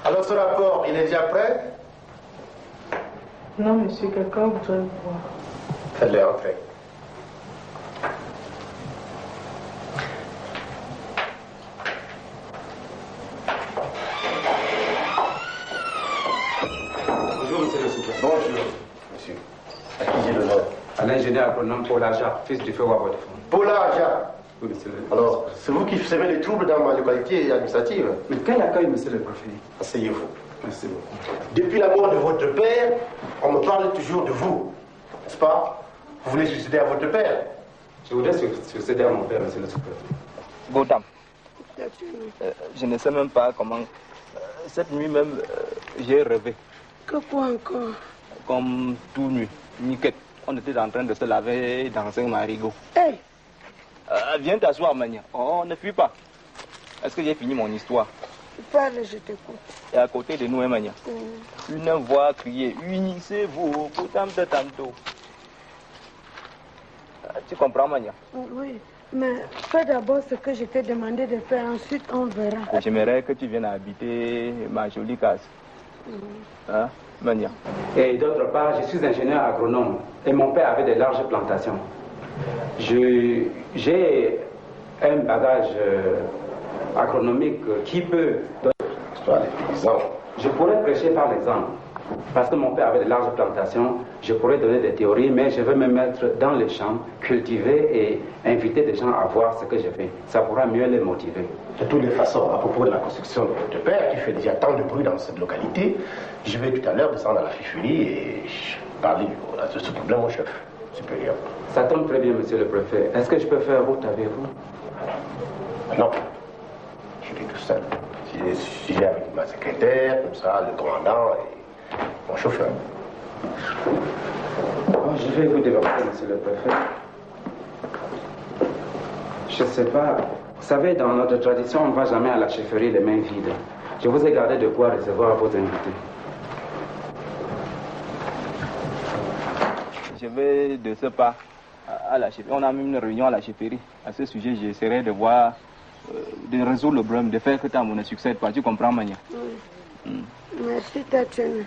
Alors ce rapport, il est déjà prêt? Non, monsieur, quelqu'un voudrait le voir. Faites-le entrer. Bonjour, monsieur le sous-préfet. Bonjour, monsieur. À qui j'ai l'honneur? À l'ingénieur agronome Paul Aja, fils du feu Wabodefo. Paul Aja? Oui, monsieur le... Alors, c'est vous qui semez les troubles dans ma localité administrative? Mais quel accueil, monsieur le préfet? Asseyez-vous. Merci beaucoup. Depuis la mort de votre père, on me parle toujours de vous, n'est-ce pas? Vous voulez succéder à votre père? Je voudrais succéder à mon père, monsieur le sous-préfet. Gotham, je ne sais même pas comment... cette nuit même, j'ai rêvé. Que quoi encore? Comme toute nuit, Niquette, on était en train de se laver dans un marigot. Hey! Viens t'asseoir, Mania. Oh, ne fuis pas. Est-ce que j'ai fini mon histoire? Parle, je t'écoute. Et à côté de nous, Mania, une voix criait, unissez-vous, Gotham de tantôt. Tu comprends, Mania? Oui, mais fais d'abord ce que je t'ai demandé de faire, ensuite on verra. J'aimerais que tu viennes habiter ma jolie case. Hein, Mania? Et d'autre part, je suis ingénieur agronome et mon père avait de larges plantations. J'ai un bagage agronomique qui peut... Je pourrais prêcher par l'exemple. Parce que mon père avait de larges plantations, je pourrais donner des théories, mais je veux me mettre dans les champs, cultiver et inviter des gens à voir ce que je fais. Ça pourra mieux les motiver. De toutes les façons, à propos de la construction de votre père, qui fait déjà tant de bruit dans cette localité, je vais tout à l'heure descendre à la fifurie et parler de ce problème au chef supérieur. Ça tombe très bien, monsieur le préfet. Est-ce que je peux faire route avec vous? Non. Je suis tout seul. Si j'ai avec ma secrétaire, comme ça, le commandant et mon chauffeur. Oh, je vais vous développer, monsieur le préfet. Je ne sais pas. Vous savez, dans notre tradition, on ne va jamais à la chefferie les mains vides. Je vous ai gardé de quoi recevoir vos invités. je vais de ce pas à la chefferie. On a même une réunion à la chefferie. À ce sujet, j'essaierai de voir, de résoudre le problème, de faire que Tamou ne succède pas. Tu comprends, Mania? Merci, Tatiana.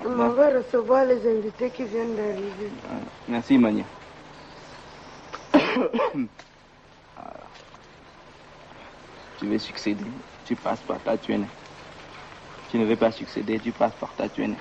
On va recevoir les invités qui viennent d'arriver. Merci, Mania. Tu veux succéder, tu passes par Tatiana. Tu ne veux pas succéder, tu passes par Tatiana.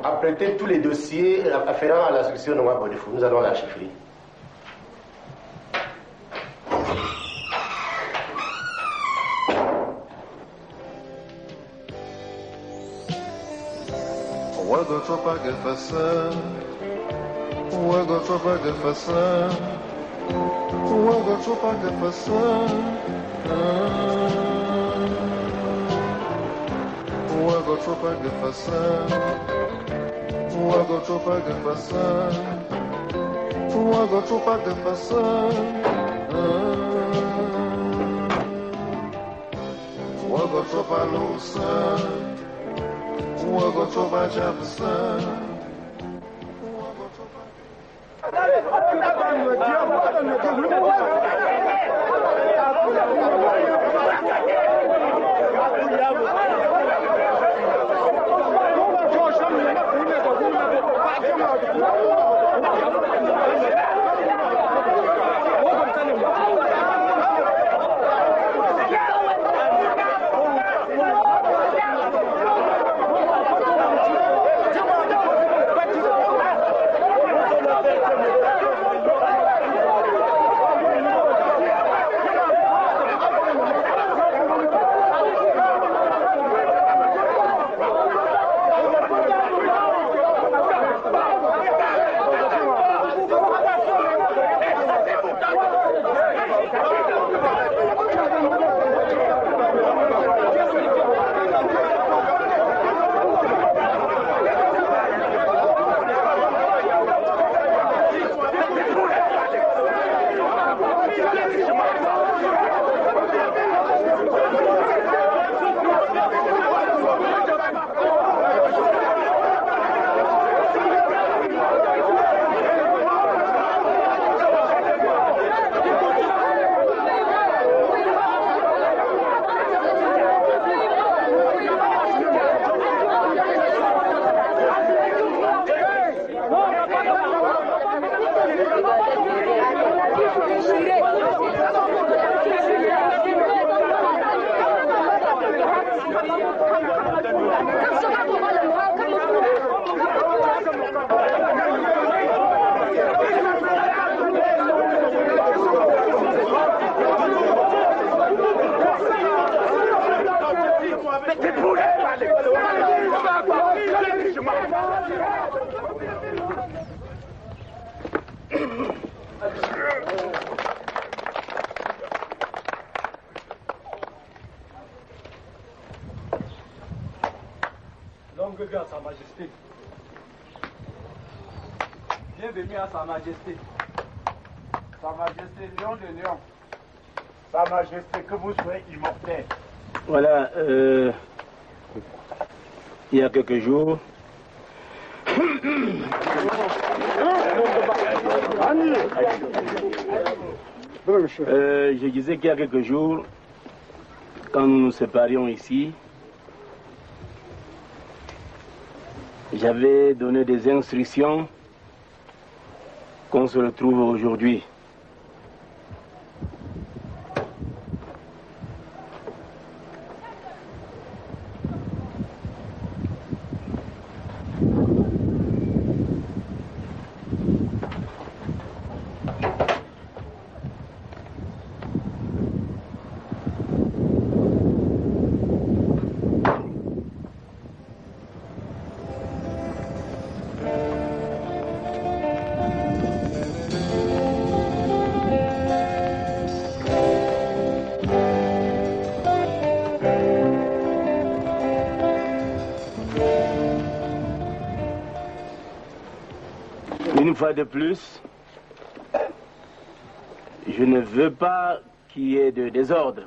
Apprêtez tous les dossiers afférents à la succession de Mwabo Defo. Nous allons à la chefferie. Wago tropa gefasa, wago tropa gefasa, wago tropa gefasa, wago tropa gefasa, wago tropa gefasa, wago tropa gefasa, wago tropa lusa. Wago tropa Jefferson. Longue vie à Sa Majesté. Bienvenue à Sa Majesté. Sa Majesté, lion de lion. Sa Majesté, que vous soyez immortel. Voilà, il y a quelques jours, je disais qu'il y a quelques jours, quand nous nous séparions ici, j'avais donné des instructions qu'on se retrouve aujourd'hui. fois de plus, je ne veux pas qu'il y ait de désordre.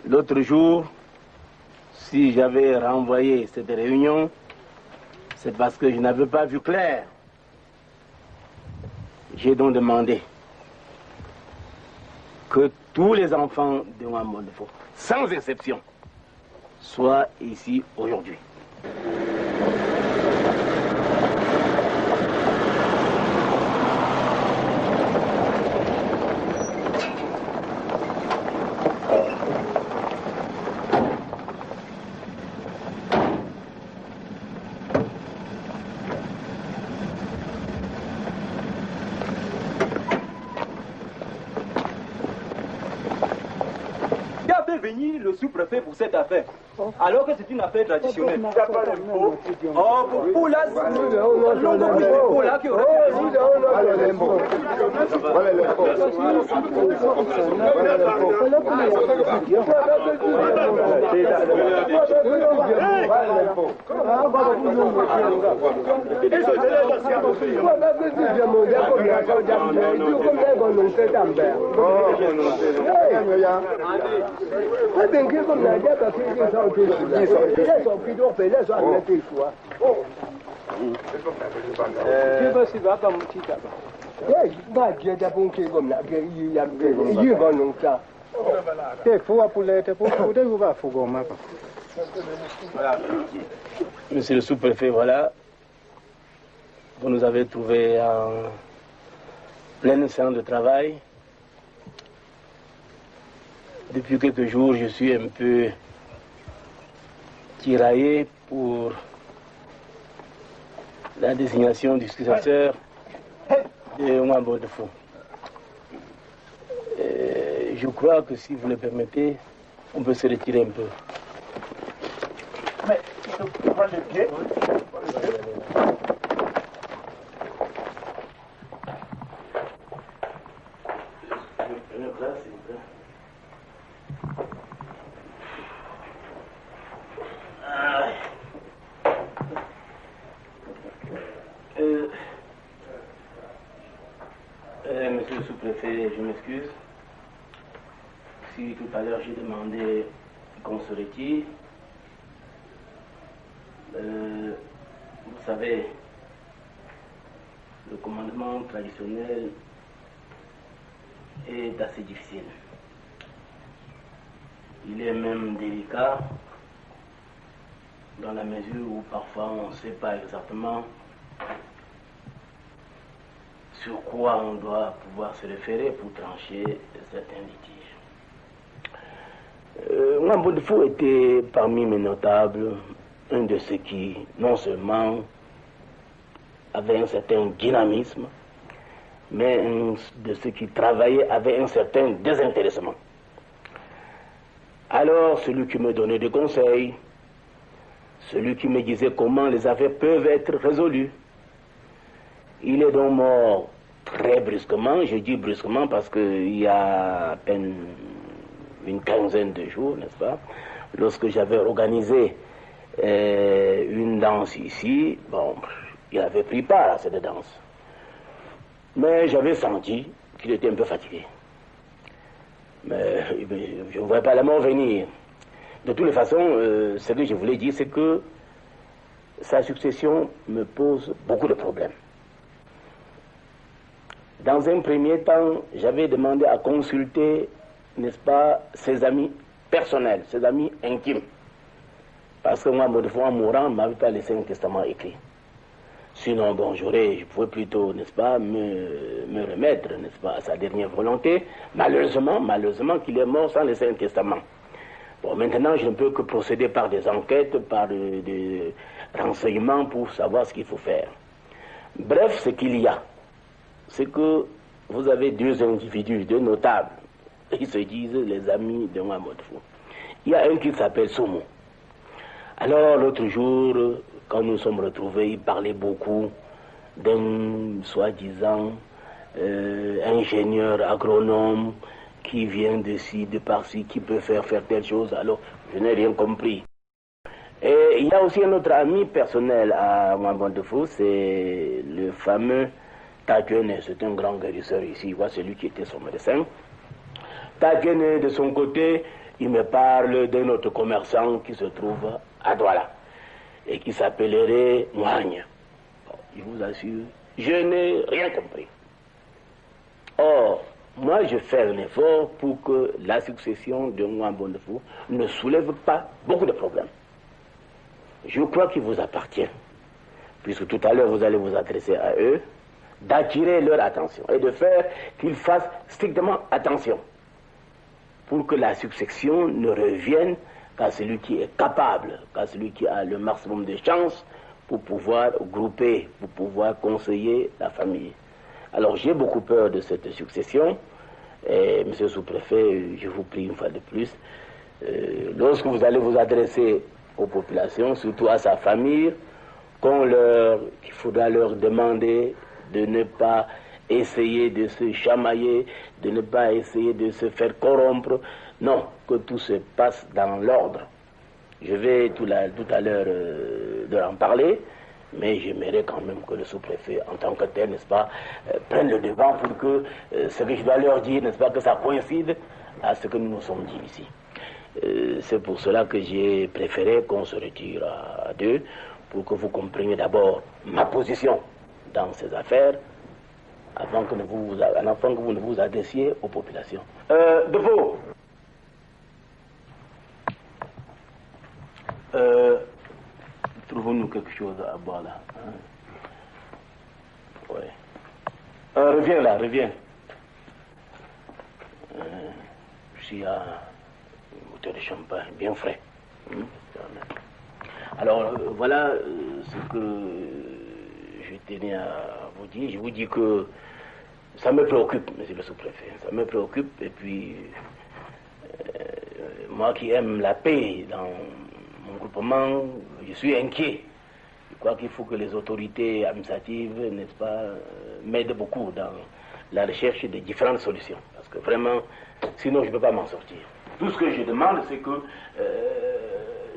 L'autre jour, si j'avais renvoyé cette réunion, c'est parce que je n'avais pas vu clair. J'ai donc demandé que tous les enfants de Ouagadougou, sans exception, soient ici aujourd'hui. Venir le sous-préfet pour cette affaire, alors que c'est une affaire traditionnelle. Oh, pour là, pour là qui aurait Monsieur le sous-préfet, voilà, vous nous avez trouvé en pleine séance de travail. Depuis quelques jours, je suis un peu tiraillé pour la désignation du successeur de Ouagadougou. Je crois que si vous le permettez, on peut se retirer un peu. Mais je prends le pied. Monsieur le sous-préfet, je m'excuse. Si tout à l'heure j'ai demandé qu'on se retire, vous savez, le commandement traditionnel est assez difficile. Il est même délicat dans la mesure où parfois on ne sait pas exactement sur quoi on doit pouvoir se référer pour trancher certains litiges. Ouagadougou était parmi mes notables un de ceux qui, non seulement avait un certain dynamisme, mais un de ceux qui travaillaient avec un certain désintéressement. Alors, celui qui me donnait des conseils, celui qui me disait comment les affaires peuvent être résolues, il est donc mort très brusquement. Je dis brusquement parce qu'il y a à peine une quinzaine de jours, n'est-ce pas, lorsque j'avais organisé une danse ici, bon, il avait pris part à cette danse. Mais j'avais senti qu'il était un peu fatigué. Mais je ne voyais pas la mort venir. De toutes les façons, ce que je voulais dire, c'est que sa succession me pose beaucoup de problèmes. Dans un premier temps, j'avais demandé à consulter, n'est-ce pas, ses amis personnels, ses amis intimes. Parce que moi, en mourant, ne m'avait pas laissé un testament écrit. Sinon, bon, je pouvais plutôt, n'est-ce pas, me remettre, n'est-ce pas, à sa dernière volonté. Malheureusement qu'il est mort sans laisser un testament. Bon, maintenant, je ne peux que procéder par des enquêtes, par des renseignements pour savoir ce qu'il faut faire. Bref, ce qu'il y a, c'est que vous avez deux individus, deux notables. Ils se disent les amis de Ouagadougou. Il y a un qui s'appelle Soumou. Alors, l'autre jour, quand nous sommes retrouvés, il parlait beaucoup d'un soi-disant ingénieur agronome qui vient de ci, de par-ci, qui peut faire telle chose. Alors, je n'ai rien compris. Et il y a aussi un autre ami personnel à Ouagadougou, c'est le fameux Tadjene, c'est un grand guérisseur ici, voilà celui qui était son médecin. Tadjene, de son côté, il me parle d'un autre commerçant qui se trouve à Douala et qui s'appellerait Mouagne. Bon, je vous assure, je n'ai rien compris. Or, moi je fais un effort pour que la succession de Ouagadougou ne soulève pas beaucoup de problèmes. Je crois qu'il vous appartient, puisque tout à l'heure vous allez vous adresser à eux, d'attirer leur attention et de faire qu'ils fassent strictement attention pour que la succession ne revienne qu'à celui qui est capable, qu'à celui qui a le maximum de chances pour pouvoir grouper, pour pouvoir conseiller la famille. Alors j'ai beaucoup peur de cette succession et monsieur le sous-préfet, je vous prie une fois de plus, lorsque vous allez vous adresser aux populations, surtout à sa famille, qu'il faudra leur demander de ne pas essayer de se chamailler, de ne pas essayer de se faire corrompre. Non, que tout se passe dans l'ordre. Je vais tout à l'heure leur en parler, mais j'aimerais quand même que le sous-préfet, en tant que tel, n'est-ce pas, prenne le devant pour que ce que je dois leur dire, n'est-ce pas, que ça coïncide à ce que nous nous sommes dit ici. C'est pour cela que j'ai préféré qu'on se retire à deux, pour que vous compreniez d'abord ma position dans ces affaires, avant que vous ne vous adressiez aux populations. Deveau, trouvons-nous quelque chose à boire là, hein? Ouais. Reviens là, reviens. Je suis à une bouteille de champagne, bien frais. Alors, voilà ce que je tenais à vous dire. Je vous dis que ça me préoccupe, monsieur le sous-préfet. Ça me préoccupe, et puis, moi qui aime la paix dans mon groupement, je suis inquiet. Je crois qu'il faut que les autorités administratives, n'est-ce pas, m'aident beaucoup dans la recherche de différentes solutions. Parce que vraiment, sinon je ne peux pas m'en sortir. Tout ce que je demande, c'est que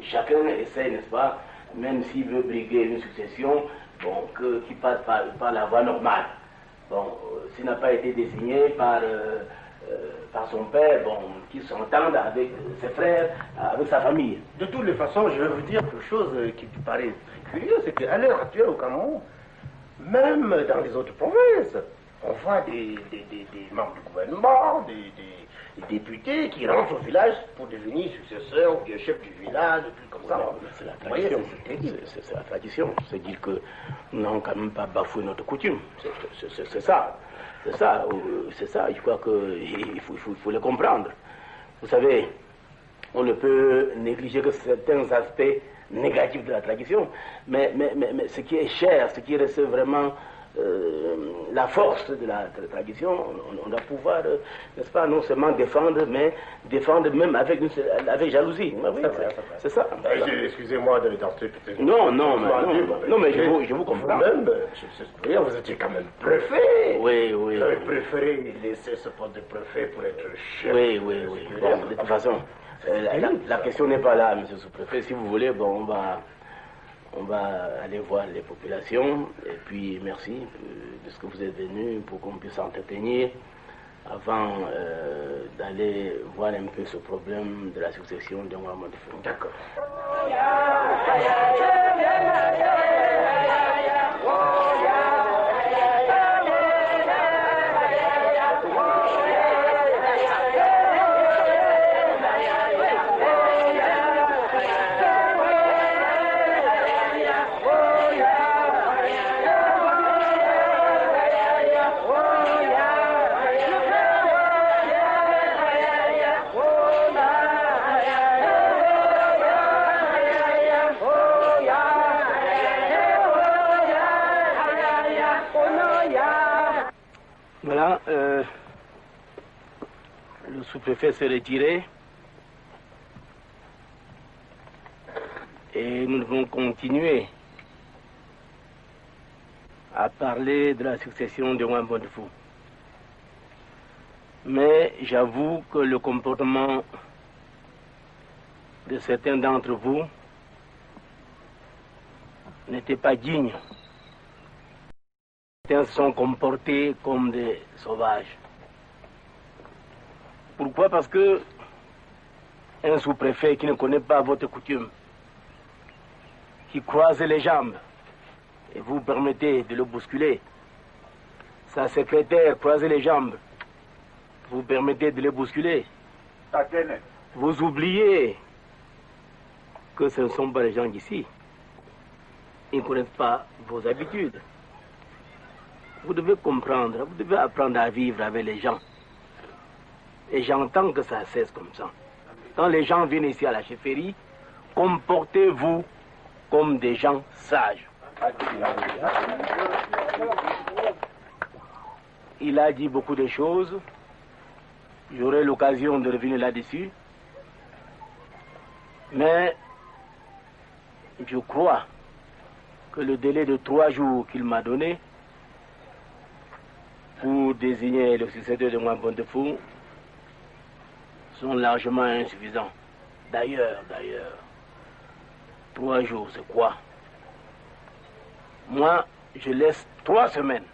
chacun essaie, n'est-ce pas, même s'il veut briguer une succession, bon, qu'il passe par la voie normale. Bon, s'il n'a pas été désigné par son père, bon, qu'il s'entende avec ses frères, avec sa famille. De toutes les façons, je vais vous dire quelque chose qui me paraît très curieux, c'est qu'à l'heure actuelle au Cameroun, même dans les autres provinces, on voit des membres du gouvernement, des députés qui rentrent au village pour devenir successeurs ou chefs du village, des trucs comme ça. C'est la tradition. C'est la tradition. C'est-à-dire que nous n'avons quand même pas bafoué notre coutume. C'est ça. C'est ça. C'est ça. Je crois qu'il faut le comprendre. Vous savez, on ne peut négliger que certains aspects négatifs de la tradition, mais ce qui est cher, ce qui reste vraiment la force de la tradition, on doit pouvoir, n'est-ce pas, non seulement défendre, mais défendre même avec jalousie. Oui, c'est ça. Excusez-moi de d'entrer peut-être. Non, mais je vous comprends. Même, vous étiez quand même préfet. Oui. Vous avez préféré laisser ce poste de préfet pour être chef. Oui. Bon, de toute façon, la question n'est pas là, monsieur le sous-préfet. Si vous voulez, bon, on va aller voir les populations, et puis merci de ce que vous êtes venu pour qu'on puisse s'entretenir avant d'aller voir un peu ce problème de la succession de Ouagadougou. D'accord. Voilà, le sous-préfet s'est retiré et nous devons continuer à parler de la succession de Ouagadougou. Mais j'avoue que le comportement de certains d'entre vous n'étaient pas dignes. Certains se sont comportés comme des sauvages. Pourquoi? Parce que un sous-préfet qui ne connaît pas votre coutume, qui croise les jambes et vous permettez de le bousculer, sa secrétaire croise les jambes, vous permettez de le bousculer, vous oubliez que ce ne sont pas les gens d'ici. Ils ne connaissent pas vos habitudes. Vous devez comprendre, vous devez apprendre à vivre avec les gens. Et j'entends que ça cesse comme ça. Quand les gens viennent ici à la chefferie, comportez-vous comme des gens sages. Il a dit beaucoup de choses. J'aurai l'occasion de revenir là-dessus. Mais je crois que le délai de 3 jours qu'il m'a donné pour désigner le successeur de Ngouan Bontefou sont largement insuffisants. D'ailleurs, 3 jours, c'est quoi? Moi, je laisse 3 semaines.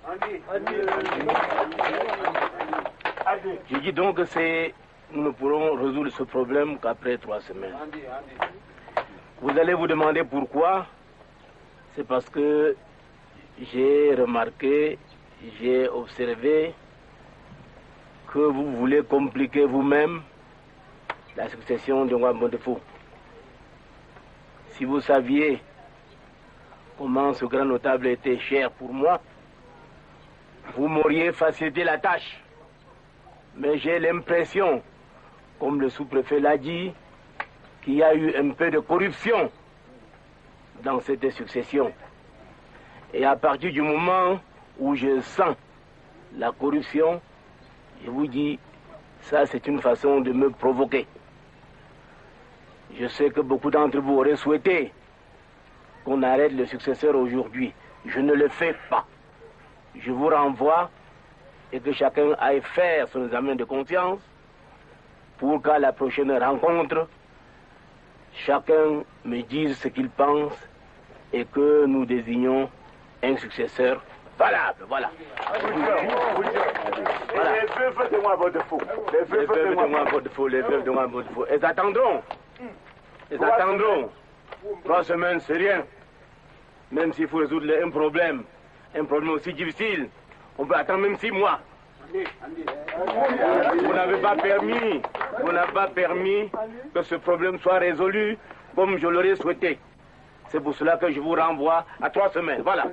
Je dis donc que nous ne pourrons résoudre ce problème qu'après 3 semaines. Vous allez vous demander pourquoi. C'est parce que j'ai remarqué, j'ai observé que vous voulez compliquer vous-même la succession de Ngouan Bontefou. Si vous saviez comment ce grand notable était cher pour moi, vous m'auriez facilité la tâche. Mais j'ai l'impression, comme le sous-préfet l'a dit, qu'il y a eu un peu de corruption dans cette succession. Et à partir du moment où je sens la corruption, je vous dis, ça c'est une façon de me provoquer. Je sais que beaucoup d'entre vous auraient souhaité qu'on arrête le successeur aujourd'hui. Je ne le fais pas. Je vous renvoie et que chacun aille faire son examen de conscience pour qu'à la prochaine rencontre, chacun me dise ce qu'il pense et que nous désignions un successeur valable. Voilà. Les veuves de Ngouan Bontefou. Les veuves de Ngouan Bontefou, les veuves de Ngouan Bontefou. Elles attendront. Elles attendront. 3 semaines, c'est rien. Même s'il faut résoudre un problème aussi difficile, on peut attendre même 6 mois. Vous n'avez pas permis que ce problème soit résolu comme je l'aurais souhaité. C'est pour cela que je vous renvoie à 3 semaines. Voilà.